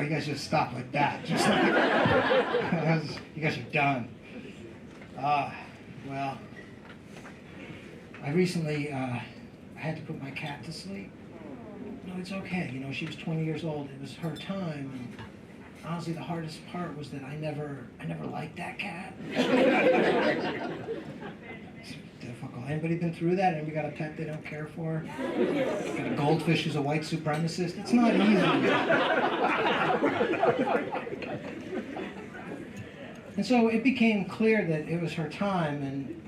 you guys just stop like that. Just like, you guys are done. Well, I recently, I had to put my cat to sleep. No, it's okay. You know, she was 20 years old. It was her time. And honestly, the hardest part was that I never liked that cat. It's difficult. Anybody been through that? Anybody got a pet they don't care for? Got a goldfish who's a white supremacist? It's not easy. And so it became clear that it was her time, and,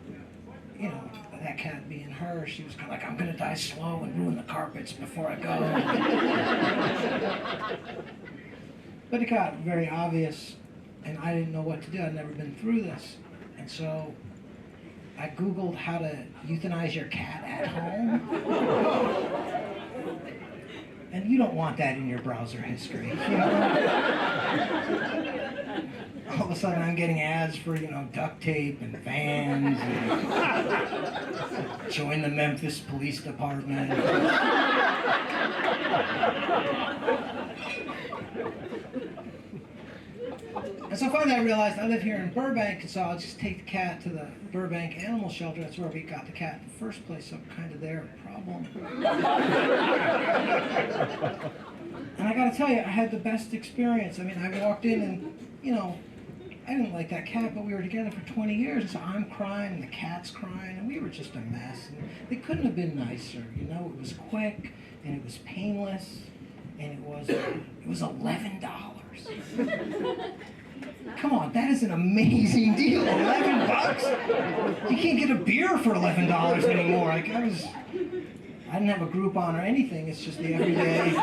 you know, that cat being her, she was kind of like, I'm going to die slow and ruin the carpets before I go. But it got very obvious, and I didn't know what to do. I'd never been through this. And so I Googled how to euthanize your cat at home. And you don't want that in your browser history, you know? All of a sudden I'm getting ads for, you know, duct tape and fans and join the Memphis Police Department. And so finally I realized I live here in Burbank, so I'll just take the cat to the Burbank Animal Shelter. That's where we got the cat in the first place, so kind of their problem. And I gotta tell you, I had the best experience. I mean, I walked in and, you know, I didn't like that cat, but we were together for 20 years, and so I'm crying and the cat's crying, and we were just a mess. And they couldn't have been nicer, you know. It was quick, and it was painless, and it was $11. Come on, that is an amazing deal. $11? You can't get a beer for $11 anymore. Like, I didn't have a Groupon or anything. It's just the everyday.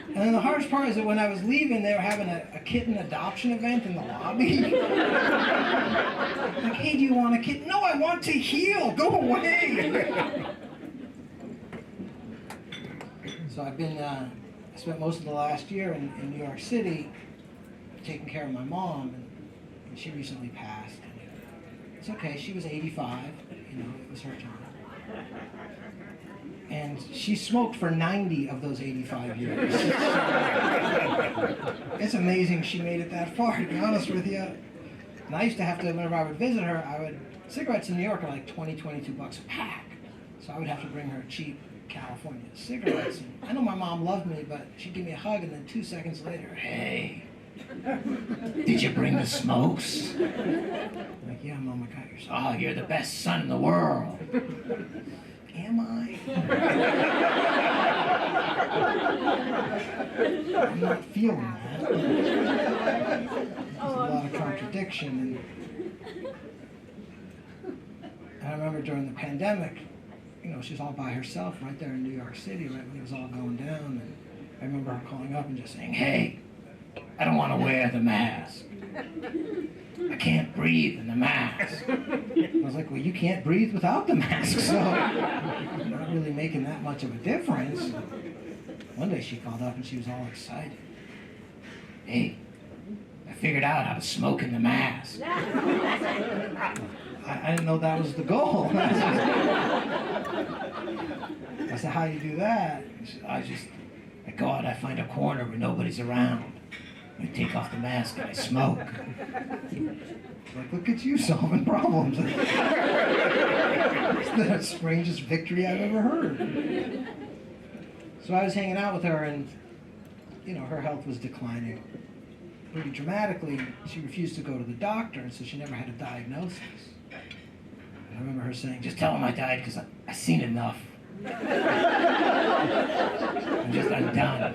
And then the hardest part is that when I was leaving, they were having a kitten adoption event in the lobby. Like, hey, do you want a kitten? No, I want to heal. Go away. So I've been, I spent most of the last year in New York City taking care of my mom, and she recently passed. And it's okay, she was 85, you know, it was her time. And she smoked for 90 of those 85 years. It's amazing she made it that far, to be honest with you. And I used to have to, whenever I would visit her, cigarettes in New York are like 20, 22 bucks a pack. So I would have to bring her cheap California cigarettes. And I know my mom loved me, but she'd give me a hug, and then 2 seconds later, hey, did you bring the smokes? I'm like, yeah, Mom, I got yours. Oh, you're the best son in the world. Am I? I'm not feeling that. There's a lot of contradiction. And I remember during the pandemic, you know, she was all by herself right there in New York City, right when it was all going down. And I remember her calling up and just saying, hey, I don't want to wear the mask. I can't breathe in the mask. I was like, well, you can't breathe without the mask, so I'm not really making that much of a difference. One day she called up and she was all excited. Hey, I figured out how to smoke in the mask. I didn't know that was the goal. I said, how do you do that? I go out, I find a corner where nobody's around. I take off the mask and I smoke. Like, look at you solving problems. It's the strangest victory I've ever heard. So I was hanging out with her, and, you know, her health was declining pretty dramatically. She refused to go to the doctor, and so she never had a diagnosis. And I remember her saying, just tell him I died because I've seen enough. I'm done.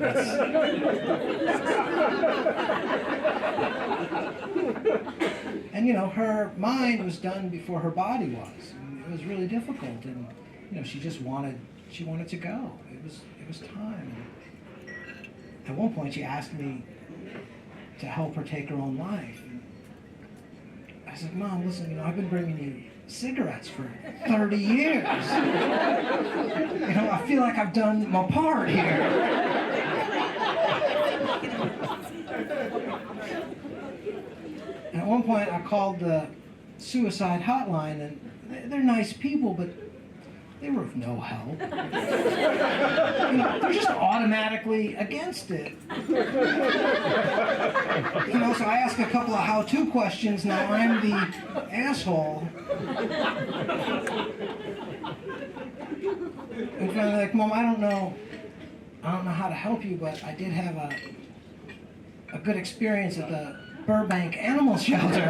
And, you know, her mind was done before her body was. And it was really difficult, and, you know, she wanted to go. It was time. And at one point, she asked me to help her take her own life. And I said, Mom, listen, you know, I've been bringing you cigarettes for 30 years. You know, I feel like I've done my part here. And at one point I called the suicide hotline, and they're nice people, but they were of no help. You know, they're just automatically against it. You know, so I ask a couple of how-to questions. Now I'm the asshole. And finally, like, Mom, I don't know how to help you, but I did have a good experience at the Burbank animal shelter.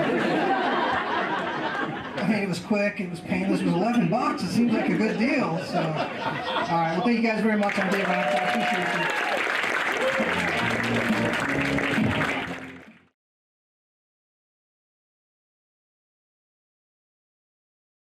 I mean, it was quick, it was painless, it was $11. It seems like a good deal. So, all right, well, thank you guys very much. I'm Dave. I appreciate you.